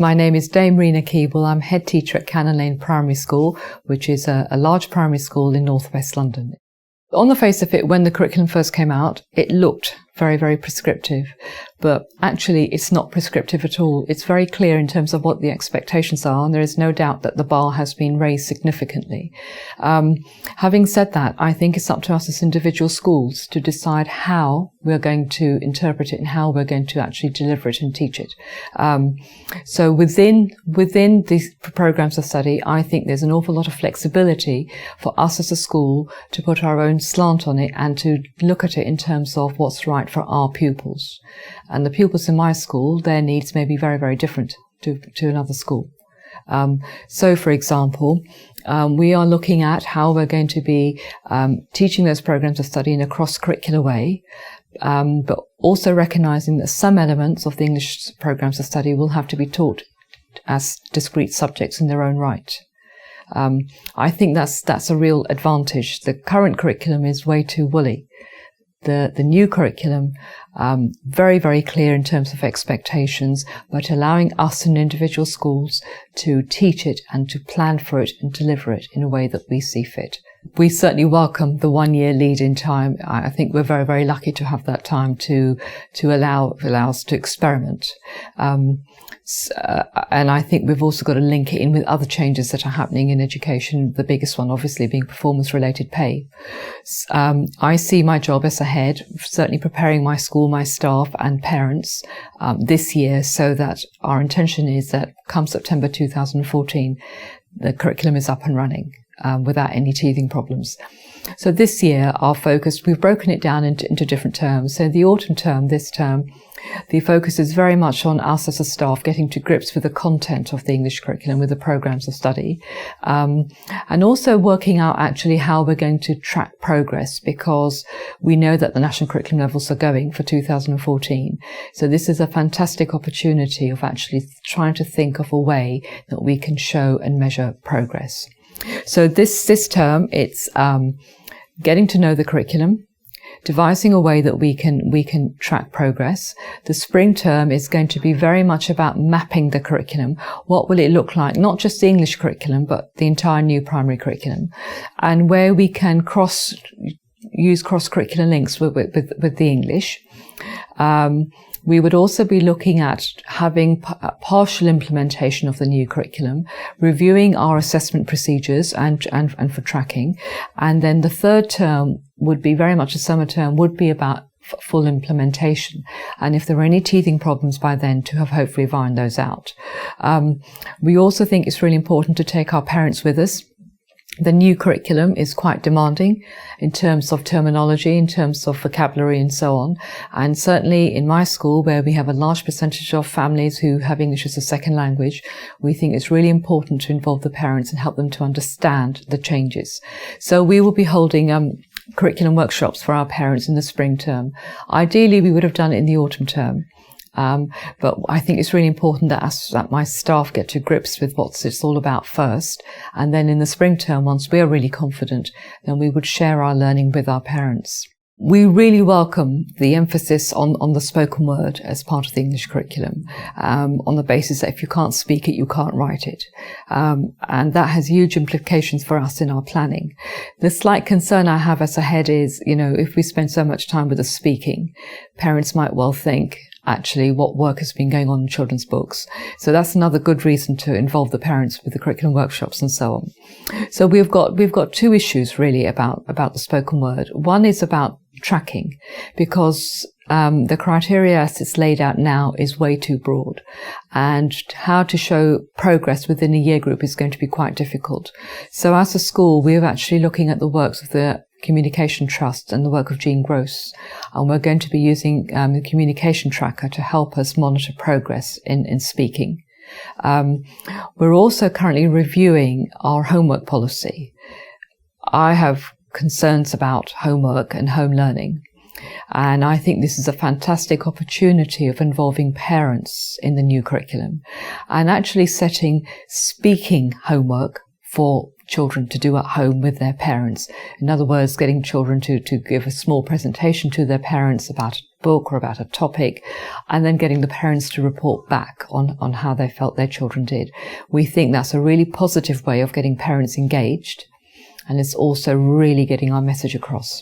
My name is Dame Reena Keeble. I'm head teacher at Cannon Lane Primary School, which is a large primary school in northwest London. On the face of it, when the curriculum first came out, it looked very, very prescriptive, but actually it's not prescriptive at all. It's very clear in terms of what the expectations are, and there is no doubt that the bar has been raised significantly. Having said that, I think it's up to us as individual schools to decide how we're going to interpret it and how we're going to actually deliver it and teach it. So within these programs of study, I think there's an awful lot of flexibility for us as a school to put our own slant on it and to look at it in terms of what's right for our pupils. And the pupils in my school, their needs may be very, very different to another school. So, for example, we are looking at how we're going to be teaching those programs of study in a cross-curricular way, but also recognizing that some elements of the English programs of study will have to be taught as discrete subjects in their own right. I think that's a real advantage. The current curriculum is way too woolly. The new curriculum, very, very clear in terms of expectations, but allowing us in individual schools to teach it and to plan for it and deliver it in a way that we see fit. We certainly welcome the 1 year lead in time. I think we're very, very lucky to have that time to allow us to experiment. And I think we've also got to link it in with other changes that are happening in education. The biggest one, obviously, being performance-related pay. I see my job as a head, certainly preparing my school, my staff and parents this year, so that our intention is that come September 2014, the curriculum is up and running without any teething problems. So this year, our focus, we've broken it down into different terms. So the autumn term, this term, the focus is very much on us as a staff getting to grips with the content of the English curriculum, with the programs of study, and also working out actually how we're going to track progress, because we know that the national curriculum levels are going for 2014. So this is a fantastic opportunity of actually trying to think of a way that we can show and measure progress. So this term, it's getting to know the curriculum, devising a way that we can track progress. The spring term is going to be very much about mapping the curriculum. What will it look like? Not just the English curriculum, but the entire new primary curriculum, and where we can use cross-curricular links with the English. We would also be looking at having partial implementation of the new curriculum, reviewing our assessment procedures and for tracking. And then the third term would be very much a summer term, would be about full implementation. And if there are any teething problems by then, to have hopefully ironed those out. We also think it's really important to take our parents with us. The new curriculum is quite demanding in terms of terminology, in terms of vocabulary and so on. And certainly in my school, where we have a large percentage of families who have English as a second language, we think it's really important to involve the parents and help them to understand the changes. So we will be holding curriculum workshops for our parents in the spring term. Ideally, we would have done it in the autumn term. But I think it's really important that my staff get to grips with what it's all about first. And then in the spring term, once we're really confident, then we would share our learning with our parents. We really welcome the emphasis on the spoken word as part of the English curriculum, on the basis that if you can't speak it, you can't write it. And that has huge implications for us in our planning. The slight concern I have as a head is, if we spend so much time with the speaking, parents might well think, actually, what work has been going on in children's books. So that's another good reason to involve the parents with the curriculum workshops and so on. So we've got two issues really about the spoken word. One is about tracking, because the criteria as it's laid out now is way too broad, and how to show progress within a year group is going to be quite difficult. So as a school, we're actually looking at the works of the Communication Trust and the work of Jean Gross, and we're going to be using the communication tracker to help us monitor progress in speaking. We're also currently reviewing our homework policy. I have concerns about homework and home learning, and I think this is a fantastic opportunity of involving parents in the new curriculum and actually setting speaking homework for children to do at home with their parents. In other words, getting children to give a small presentation to their parents about a book or about a topic, and then getting the parents to report back on how they felt their children did. We think that's a really positive way of getting parents engaged, and it's also really getting our message across.